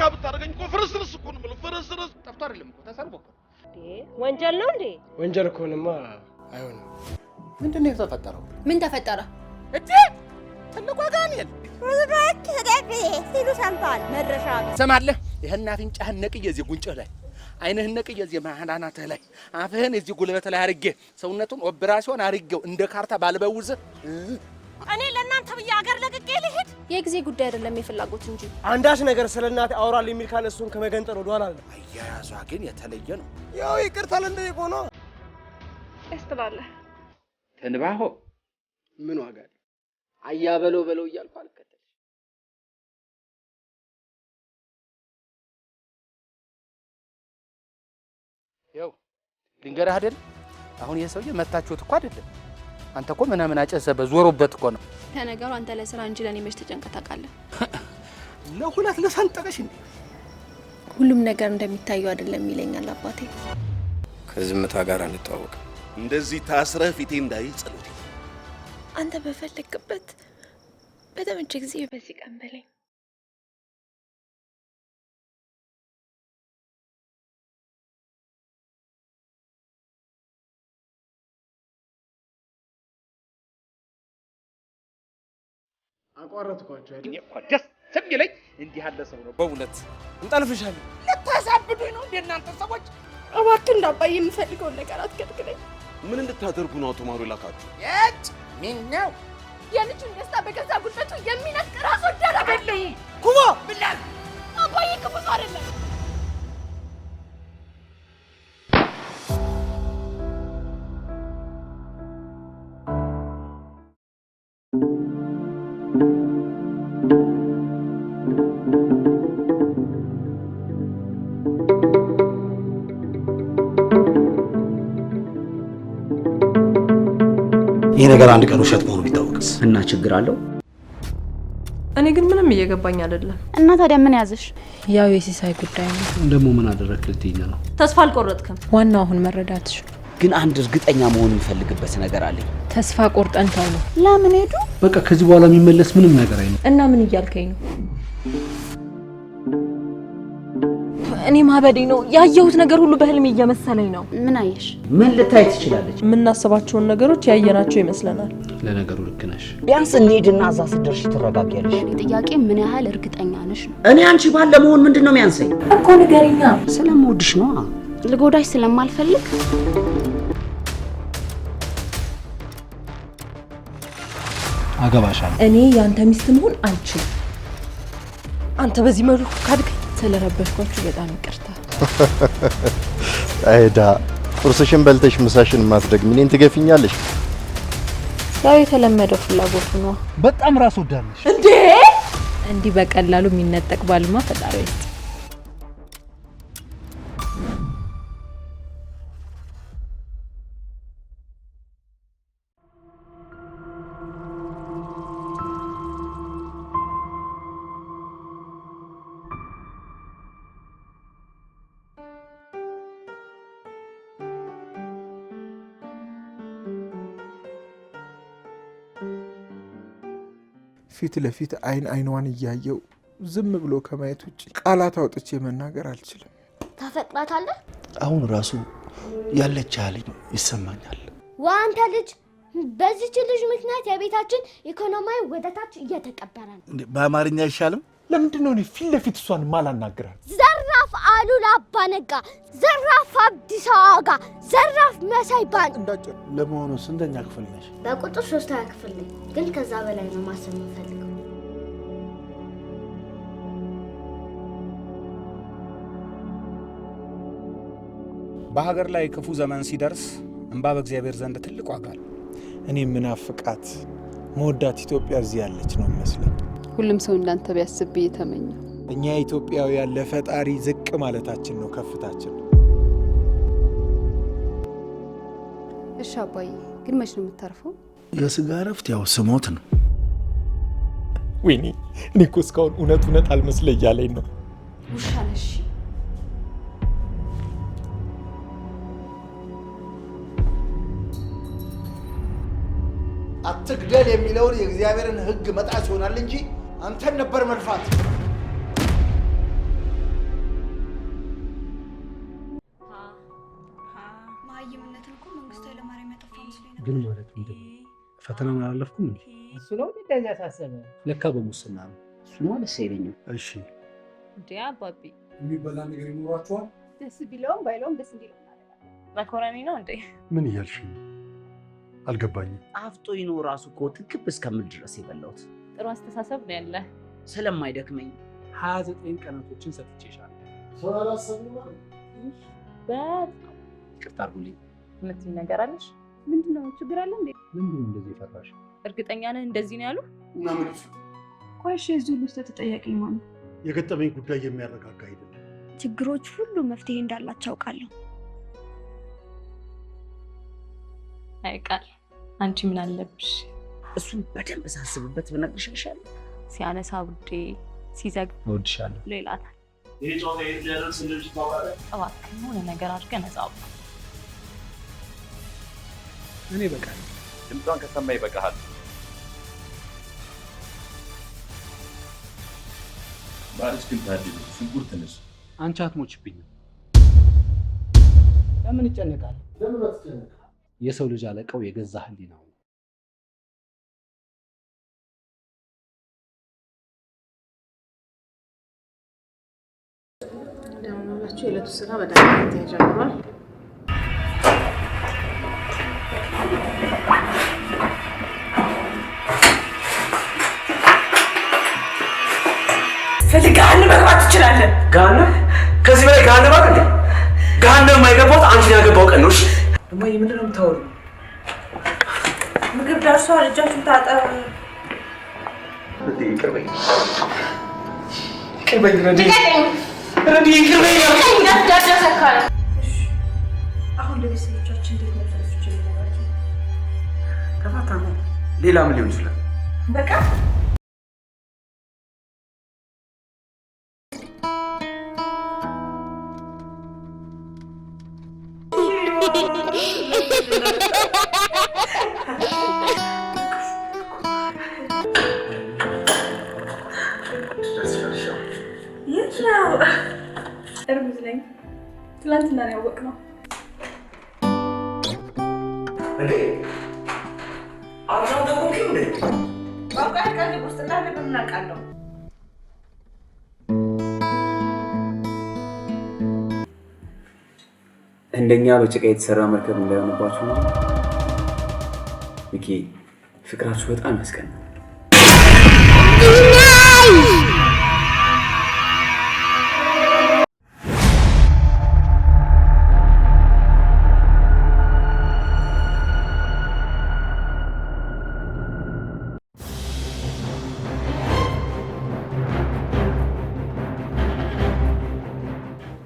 ነካ ብታረገኝ እኮ ፍርስርስ እኮ ነው ፍርስርስ ጠፍቶ አይደለም እኮ ተሰርቦ እኮ ወንጀል ነው እንዴ? ወንጀል ከሆነማ አይሆንም። ምንድነው የተፈጠረው? ምን ተፈጠረ? እዴ ትልቁ ጋኔል ወራክ ተደብ ሲሉ ሰምቷል። መድረሻ ሰማለህ? ይሄን አፍንጫህን ነቅዬ እዚህ ጉንጭህ ላይ አይንህን ነቅዬ እዚህ ማህናናትህ ላይ አፍህን እዚህ ጉልበት ላይ አርጌ ሰውነቱን ኦፕራሲዮን አርጌው እንደ ካርታ ባልበውዝ እኔ ለእናንተ ብዬ አገር ለቅቄ ልሂድ? የጊዜ ጉዳይ አይደለም የፍላጎት እንጂ። አንዳች ነገር ስለናት አውራል የሚል ካለ እሱን ከመገንጠል ወደ ኋላ አለ። አያያዟ ግን የተለየ ነው። ያው ይቅርታ ለእንደዚህ ሆኖ ያስተባለ ተንባሆ ምን ዋጋ አለ? አያ በለው እያልኩ አልከተልሽ። ያው ድንገራህ አይደል? አሁን ይሄ ሰውዬ መታችሁት እኮ አይደለም። አንተ እኮ ምናምን አጨሰበ ዞሮበት እኮ ነው። ተነገሩ አንተ ለስራ እንጂ ለኔ መች ተጨንቀህ ታውቃለህ? ለሁለት ለሰንጠቀሽ እንዴ? ሁሉም ነገር እንደሚታየው አይደለም ይለኛል አባቴ። ከዝምታ ጋር አንተዋወቅ። እንደዚህ ታስረህ ፊቴ እንዳይ ጸሎት አንተ በፈለክበት በተመቸ ጊዜ በዚህ ቀን በለኝ። አቋረጥኳቸው አይደል? እኮ ደስ የሚለኝ እንዲህ ያለ ሰው ነው በእውነት። እንጠልፍሻለሁ። ልታሳብዱኝ ነው እንዴ እናንተ ሰዎች? እባክህ እንዳባዬ የምፈልገውን ነገር አትከልክለኝ። ምን እንድታደርጉ ነው አቶ ማሩ ላካችሁ? የት ምን ነው የልጁን ደስታ በገዛ ጉልበቱ የሚነጥቅ ራስ ወዳድ አይደለም። ኩማ ብላል አባዬ ክፉ ሰው አይደለም። ይሄ ነገር አንድ ቀን ውሸት መሆኑ ቢታወቅስ? እና ችግር አለው? እኔ ግን ምንም እየገባኝ አይደለም። እና ታዲያ ምን ያዝሽ? ያው የሲሳይ ጉዳይ ነው። ደግሞ ምን አደረክ ልትይኝ ነው? ተስፋ አልቆረጥክም? ዋናው አሁን መረዳትሽ። ግን አንድ እርግጠኛ መሆን የሚፈልግበት ነገር አለኝ። ተስፋ ቆርጠን ታው ነው። ለምን ሄዱ? በቃ ከዚህ በኋላ የሚመለስ ምንም ነገር አይኖር። እና ምን እያልከኝ ነው? እኔ ማበዴ ነው። ያየሁት ነገር ሁሉ በህልም እየመሰለኝ ነው። ምን አየሽ? ምን ልታይ ትችላለች? የምናስባቸውን ነገሮች ያየናቸው ይመስለናል። ለነገሩ ልክ ነሽ። ቢያንስ እንሂድና እዛ ስትደርሺ ትረጋጊያለሽ። ጥያቄ ምን ያህል እርግጠኛ ነሽ ነው? እኔ አንቺ ባል ለመሆን ምንድነው የሚያንሰኝ? እኮ ንገሪኛ። ስለምወድሽ ነው። ልጎዳሽ ስለማልፈልግ አገባሻለሁ። እኔ ያንተ ሚስት መሆን አልችልም። አንተ በዚህ መልኩ ካድከኝ ስለረበሽኳችሁ በጣም ይቅርታ። አይዳ ቁርስሽን በልተሽ ምሳሽን ማስደግሚ እኔን ትገፊኛለሽ? ያው የተለመደው ፍላጎቱ ነው። በጣም ራስ ወዳድ ነሽ እንዴ! እንዲህ በቀላሉ የሚነጠቅ ባልማ ፈጣሪ ይስጥ። ፊት ለፊት አይኗን እያየው ዝም ብሎ ከማየት ውጭ ቃላት አውጥቼ መናገር አልችልም። ታፈቅራታለህ? አሁን ራሱ ያለች ያለኝ ይሰማኛል። ዋንተ ልጅ በዚህች ልጅ ምክንያት የቤታችን ኢኮኖሚያዊ ወደታች እየተቀበረ ነው። በአማርኛ አይሻልም? ለምንድን ነው እኔ ፊት ለፊት እሷን ማላናግራት? ዘራፍ አሉላ አባነጋ፣ ዘራፍ አብዲስ አጋ፣ ዘራፍ መሳይ ባን። ለመሆኑ ስንተኛ ክፍል ነሽ? በቁጥር 3ኛ ክፍል ነኝ፣ ግን ከዛ በላይ ነው ማሰብ የምፈልገው። በሀገር ላይ ክፉ ዘመን ሲደርስ እንባ በእግዚአብሔር ዘንድ ትልቅ ዋጋ አለው። እኔ ምናፍቃት መወዳት ኢትዮጵያ እዚህ ያለች ነው መስለኝ። ሁሉም ሰው እንዳንተ ቢያስብ ብዬ ተመኘው። እኛ ኢትዮጵያውያን ለፈጣሪ ዝቅ ማለታችን ነው ከፍታችን። እሺ አባዬ፣ ግን መች ነው የምታርፈው? የስጋ እረፍት ያው ስሞት ነው። ወይኔ እኔ እኮ እስካሁን እውነት አልመስለ እያለኝ ነው። ውሻ ነሽ። አትግደል የሚለውን የእግዚአብሔርን ሕግ መጣስ ይሆናል እንጂ አንተን ነበር መልፋት። ግን ማለት ምንድነው? ፈተናውን አላለፍኩም እንዴ? እሱ ነው እንደዚህ ያሳሰበ። ለካ በሙስና ነው። እሱማ ደስ አይለኝም። እሺ እንዴ አባቢ የሚበላ ነገር ይኖራችኋል? ደስ ቢለውም ባይለውም ደስ እንዲለው መኮረኒ ነው እንዴ? ምን እያልሽ ነው? አልገባኝም። አፍጦኝ ነው ራሱ እኮ ትክብ እስከምል ድረስ የበላሁት። ጥሩ አስተሳሰብ ነው ያለ። ስለማይደክመኝ 29 ቀናቶችን ሰጥቼሻለሁ። ሰው አላሰብም ማለት ይቅርታ አድርጉልኝ። የምትይኝ ነገር አለሽ? ምንድነው? ችግር አለ እንዴ? ለምንድን ነው እንደዚህ ፈራሽ? እርግጠኛ ነህ እንደዚህ ነው ያሉ? እና ምን ቆይ እሺ፣ እዚህ ሁሉ ተጠያቂ ማን ነው? የገጠመኝ ጉዳይ የሚያረጋጋ አይደለም። ችግሮች ሁሉ መፍትሄ እንዳላቸው አውቃለሁ። አይቃል አንቺ ምን አለብሽ? እሱን በደንብ ሳስብበት ብነግርሽ ይሻላል። ሲያነሳ ውዴ፣ ሲዘግ እወድሻለሁ። ሌላታል። እባክህ የሆነ ነገር አድርገህ ነፃ አውጣ። እኔ በቃል ድምጿን ከሰማ ይበቃሃል። ባልሽ ግን ታድሉ ሽንኩርት ትንሽ አንቺ አትሞችብኝም። ለምን ይጨነቃል? ለምን አትጨነቅ? የሰው ልጅ አለቀው የገዛ ህሊናው ነው። ደውላችሁ የዕለቱ ስራ በጣም ተጀምሯል። ፈልጋን መግባት ትችላለህ። ጋነ ከዚህ በላይ ጋነ ማለት ነው። ጋነ የማይገባው አንቺን ያገባው ቀን ነው። እሺ እማዬ ምንድን ነው የምታወሪው? ምግብ ደርሷል፣ እጃችሁን ታጠቡ። ይቅር በይኝ ረዲ፣ ይቅር በይኝ። አሁን ለቤተሰቦቻችን እንዴት መፍለስ ይችላል? ከፋታ ነው። ሌላ ምን ሊሆን ይችላል? በቃ የት ነው? እርጉዝ ነኝ። ትላንትና ነው ያወቅነው። እንዴ አሁን ደግሞ እንዴ ባቃ ቀን ውስጥ እንዳለ በምናውቃለሁ። እንደኛ በጭቃ የተሰራ መርከብ እንዳይሆንባችሁ ነው። ሚኪ ፍቅራችሁ በጣም ያስቀናል።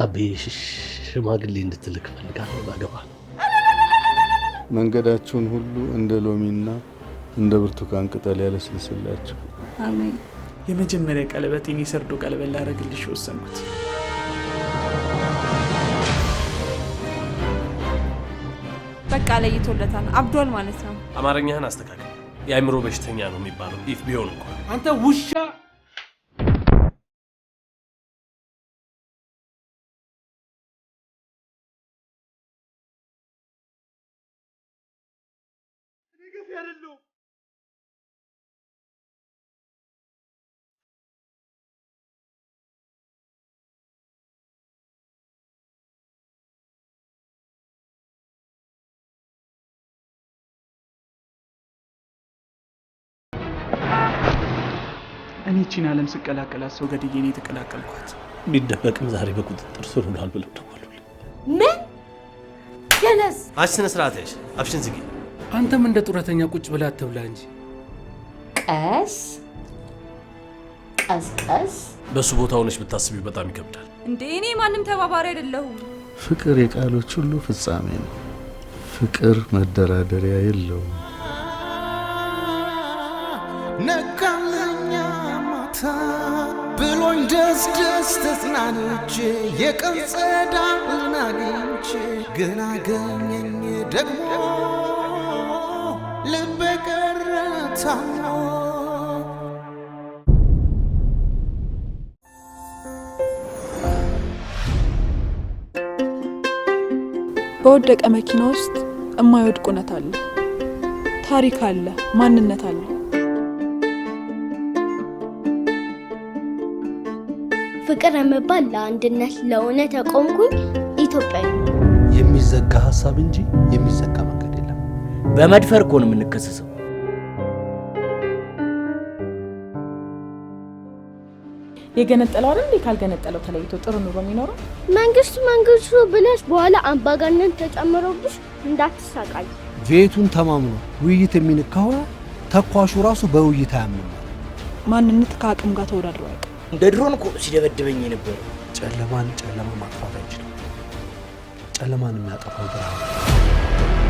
አቤ ሽማግሌ እንድትልክ ፈልጋለሁ። ባገባ መንገዳችሁን ሁሉ እንደ ሎሚና እንደ ብርቱካን ቅጠል ያለስልስላችሁ። አሜን። የመጀመሪያ ቀለበቴን የሰርዶ ቀለበት ላደርግልሽ ወሰንኩት። በቃ ለይቶለታል። አብዷል ማለት ነው። አማርኛህን አስተካክል። የአእምሮ በሽተኛ ነው የሚባለው ኢፍ ቢሆን እንኳን አንተ ውሻ። እኔ እቺን ዓለም ስቀላቀላት ሰው ገድዬ ነው የተቀላቀልኳት። ቢደበቅም ዛሬ በቁጥጥር ስር ውሏል ብለው ደወሉልኝ። ምን ገለስ? አንቺ ስነ ስርዓት ያዥ፣ አፍሽን ዝጊ። አንተም እንደ ጡረተኛ ቁጭ ብለህ አትብላ እንጂ። ቀስ ቀስ በሱ ቦታ ሆነሽ ብታስቢ በጣም ይከብዳል። እንዴ እኔ ማንም ተባባሪ አይደለሁም። ፍቅር የቃሎች ሁሉ ፍጻሜ ነው። ፍቅር መደራደሪያ የለውም። ነጋለኛ ማታ ብሎኝ ደስ ደስ ተጽናንቼ የቀን ጸዳልን አግኝቼ ግን አገኘኝ ደግሞ ልቤ ቀረ ታሞ። በወደቀ መኪና ውስጥ የማይወድቅ እውነት አለ። ታሪክ አለ፣ ማንነት አለ። ፍቅር የሚባል ለአንድነት ለእውነት የቆምኩኝ ኢትዮጵያዊ የሚዘጋ ሐሳብ እንጂ የሚዘጋ መንገድ የለም። በመድፈር እኮ ነው የምንከሰሰው። የገነጠለው አይደል እንዴ? ካልገነጠለው ተለይቶ ጥሩ ኑሮ የሚኖረው መንግስቱ ብለሽ በኋላ አምባገነን ተጨምሮብሽ እንዳትሳቃይ። ቤቱን ተማምኖ ውይይት የሚንካው ተኳሹ ራሱ በውይይት አያምንም። ማንነት ከአቅም ጋር ተወዳድሮ አይደል? እንደ ድሮን እኮ ሲደበድበኝ ነበር። ጨለማን ጨለማ ማጥፋት አይችልም። ጨለማን የሚያጠፋው ብርሃን።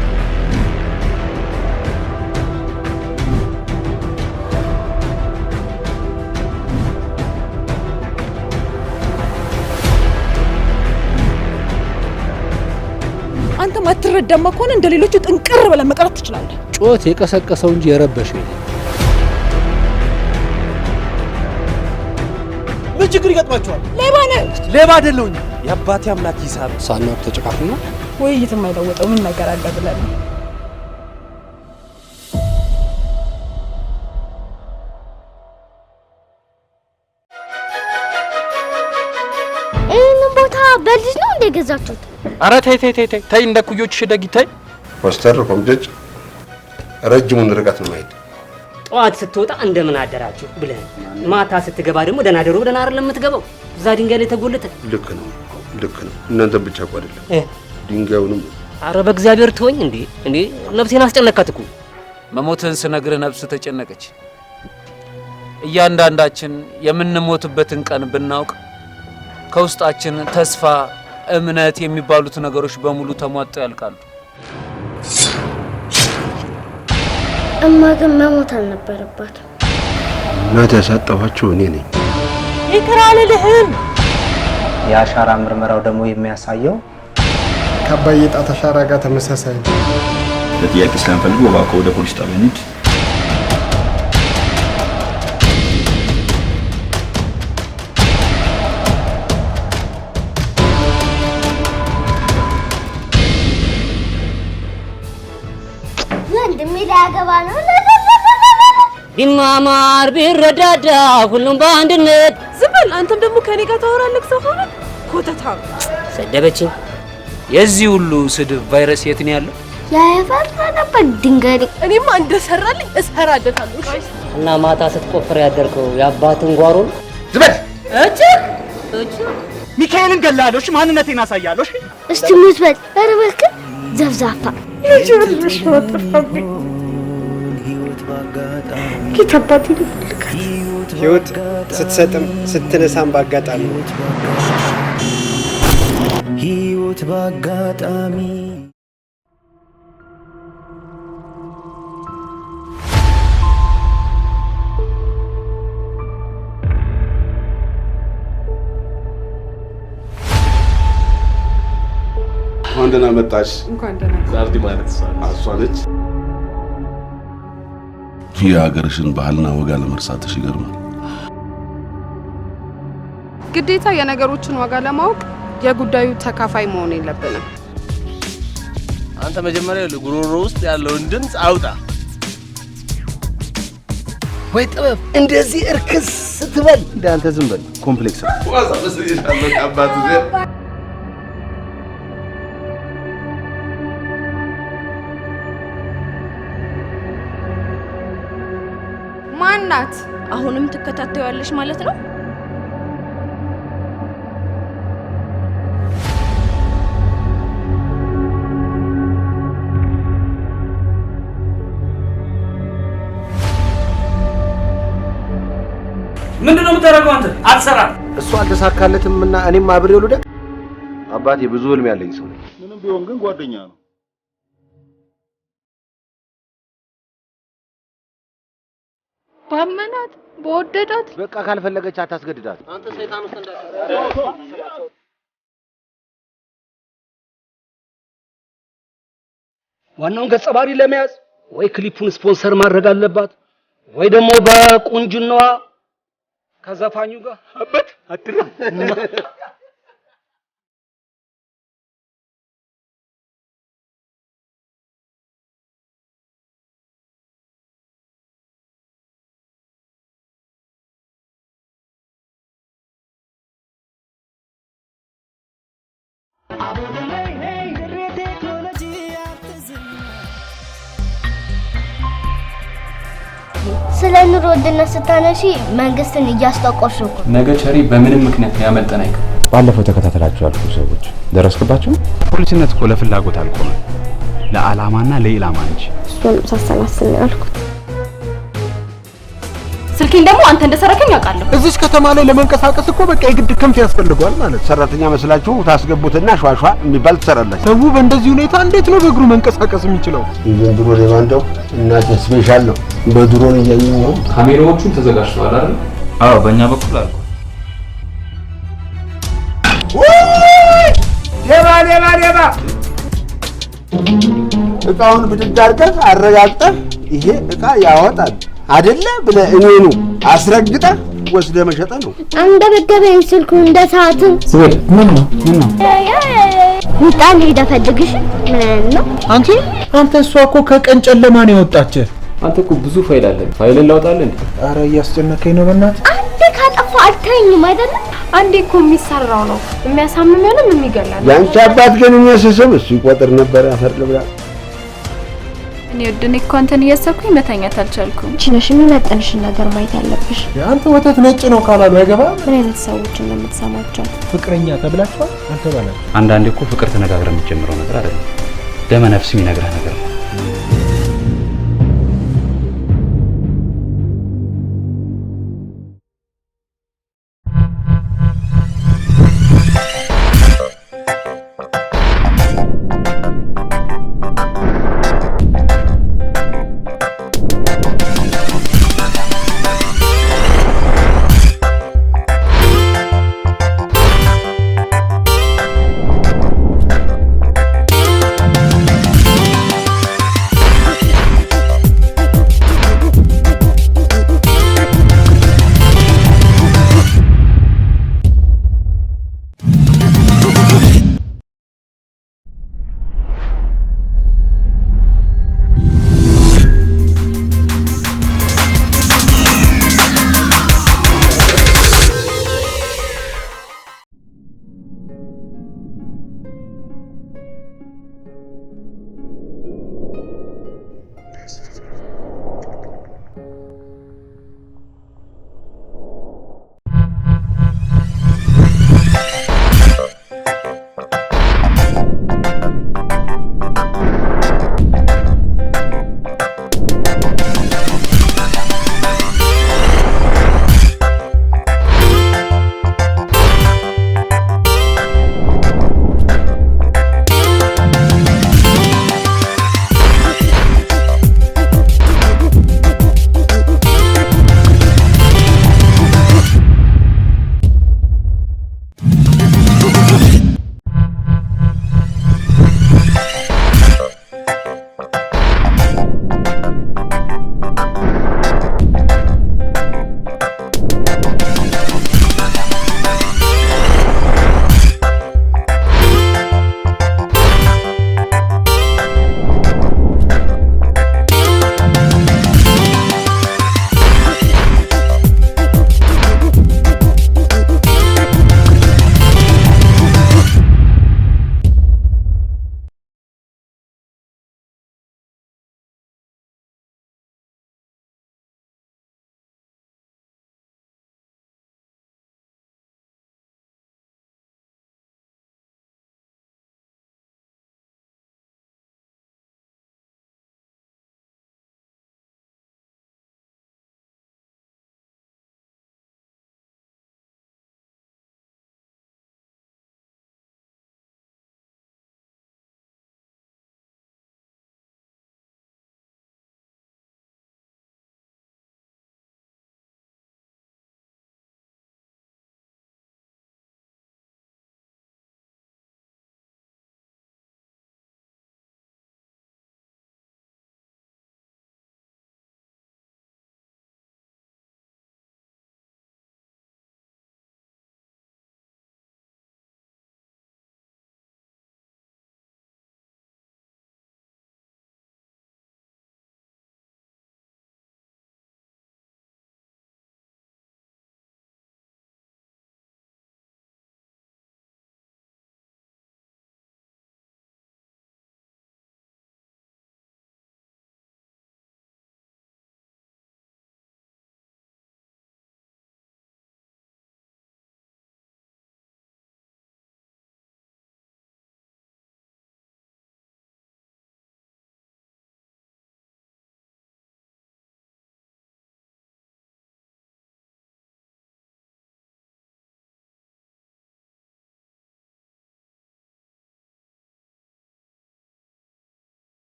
አንተ ማትረዳማ ከሆነ እንደ ሌሎቹ ጥንቅር ብለህ መቅረት ትችላለህ። ጮት የቀሰቀሰው እንጂ የረበሸው የለም። ምን ችግር ይገጥማችኋል? ሌባ ነህ። ሌባ አይደለሁኝ። የአባቴ አምላክ ይሳብ ሳናብ ተጨቃፍና ውይይት የማይለወጠው ምን ነገር አለ ብለህ ነው? ይህንን ቦታ በልጅ ነው እንደ ገዛችሁት? ኧረ ተይ እንደ ኩዮችሽ ደግ ተይ። ፖስተር ኮምጀጭ ረጅሙን ርቀት ነው ማይድ። ጠዋት ስትወጣ እንደምን አደራችሁ ብለህ ማታ ስትገባ ደግሞ ደህና ደሩ ብለህ አይደለም የምትገባው። እዛ ድንጋይ ላይ ተጎልተ። ልክ ነው። እናንተ ብቻ እኮ አይደለም ድንጋዩንም። ኧረ በእግዚአብሔር ተወኝ እንዴ ነፍሴን አስጨነካት እኮ። መሞትን ስነግርህ ነፍስ ተጨነቀች። እያንዳንዳችን የምንሞትበትን ቀን ብናውቅ ከውስጣችን ተስፋ፣ እምነት የሚባሉት ነገሮች በሙሉ ተሟጠው ያልቃሉ። እማ ግን መሞት አልነበረባትም። እናት ያሳጠኋቸው እኔ ነኝ። ይቅር አልልህም። የአሻራ ምርመራው ደግሞ የሚያሳየው ከአባዬ ጣት አሻራ ጋር ተመሳሳይ ነው። ለጥያቄ ስለምፈልግ እባክዎ ወደ ፖሊስ ጣቢያ እንሂድ። ወንድሜ ሊያገባ ነው። ቢማማር ቢረዳዳ ሁሉም በአንድነት። ዝም በል አንተም ደግሞ ከኔ ጋር ታወራለህ። ሰው ሆነ ኮተታም ሰደበችኝ። የዚህ ሁሉ ስድብ ቫይረስ የት ነው ያለው? ያፈራነበት ድንጋይ እኔማ እንደሰራልኝ እሰራለታለሁ። እና ማታ ስትቆፍር ያደርከው የአባትን ጓሮ ነው። ዝም በል እጭ ሚካኤልን ገላለሽ፣ ማንነቴን አሳያለሽ። እስቲ ሙት በል። ኧረ እባክህ ዘብዛፋ ልጅ ወጥፋብኝ። ኪታባት ይልካል። ህይወት ስትሰጥም ስትነሳም ባጋጣሚ ህይወት ባጋጣሚ እንኳን ደህና መጣሽ። እንኳን ደህና ዛርዲ ማለት እሷ ነች። የሀገርሽን ባህልና ወጋ ለመርሳትሽ ይገርማል። ግዴታ የነገሮችን ዋጋ ለማወቅ የጉዳዩ ተካፋይ መሆን የለብንም። አንተ መጀመሪያ ጉሮሮ ውስጥ ያለውን ድምፅ አውጣ። ወይ ጥበብ እንደዚህ እርክስ ስትበል እንዳንተ ዝም በል። ኮምፕሌክስ ዋዛ መስልሽ አለኝ አባቱ ዘ ማናት? አሁንም ትከታተያለሽ ማለት ነው? ምንድነው የምታደርገው አንተ? አትሰራም። እሱ አልተሳካለትም እና እኔም አብሬው ልደግ። አባቴ ብዙ ህልም ያለኝ ሰው ነኝ። ምንም ቢሆን ግን ጓደኛ ነው። ባመናት በወደዳት በቃ ካልፈለገች አታስገድዳት። አንተ ሰይጣን ውስጥ እንዳትገባ። ዋናውን ገጸ ባህሪ ለመያዝ ወይ ክሊፑን ስፖንሰር ማድረግ አለባት ወይ ደግሞ በቁንጅናዋ ከዘፋኙ ጋር አበት አትራ ስለ ኑሮ ውድነት ስታነሺ መንግስትን እያስጠቆሽ እኮ። ነገ ቸሪ በምንም ምክንያት ያመልጠን አይቀር። ባለፈው ተከታተላችሁ ያልኩ ሰዎች ደረስክባቸው? ፖሊስነት እኮ ለፍላጎት አልቆመም፣ ለዓላማና ለኢላማ እንጂ። እሱን ሳሰላስል ነው ያልኩት። ስልኬን ደግሞ አንተ እንደሰረከኝ አውቃለሁ። እዚች ከተማ ላይ ለመንቀሳቀስ እኮ በቃ የግድ ክንፍ ያስፈልገዋል ማለት። ሰራተኛ መስላችሁ ታስገቡትና ሿሿ የሚባል ትሰራላችሁ። ሰው በእንደዚህ ሁኔታ እንዴት ነው በእግሩ መንቀሳቀስ የሚችለው? የዘንድሮ ሌባ እንደው እናንተ ስፔሻል ነው። በድሮን እያየኝ ነው። ካሜራዎቹን ተዘጋጅተዋል አይደል? አዎ፣ በእኛ በኩል አልኩ። ሌባ እቃውን ብድግ አድርገህ አረጋግጠህ ይሄ እቃ ያወጣል አይደለ ብለህ እኔኑ አስረግጠህ ወስደህ መሸጥ ነው። አንገበገበኝ ስልኩ እንደ ሰዓትም። ስቤል ምን ነው ሚጣን ሄደህ ፈልግሽ ምን ነው አንተ እሷ እኮ ከቀን ጨለማ ነው የወጣች። አንተ እኮ ብዙ ፋይል አለ። ፋይልን ላውጣልህ እንዴ? ኧረ እያስጨነቀኝ ነው በእናትህ። አንዴ ካጠፋ አልተኝም አይደለም። አንዴ እኮ የሚሰራው ነው የሚያሳምመንም የሚገላል። ያንቺ አባት ግን እኔ ስስም እሱ ይቆጥር ነበር። አፈር ልብላ። እኔ ወድኔ እኮ አንተን እያሰብኩኝ መተኛት አልቻልኩም። ችነሽ የሚመጥንሽን ነገር ማየት አለብሽ። አንተ ወተት ነጭ ነው ካላሉ አይገባም። ምን አይነት ሰዎች እንደምትሰማቸው ፍቅረኛ ተብላችኋል አልተባላችሁ? አንዳንዴ እኮ ፍቅር ተነጋግረን የምትጀምረው ነገር አይደለም፣ ደመ ነፍስ የሚነግርህ ነገር ነው።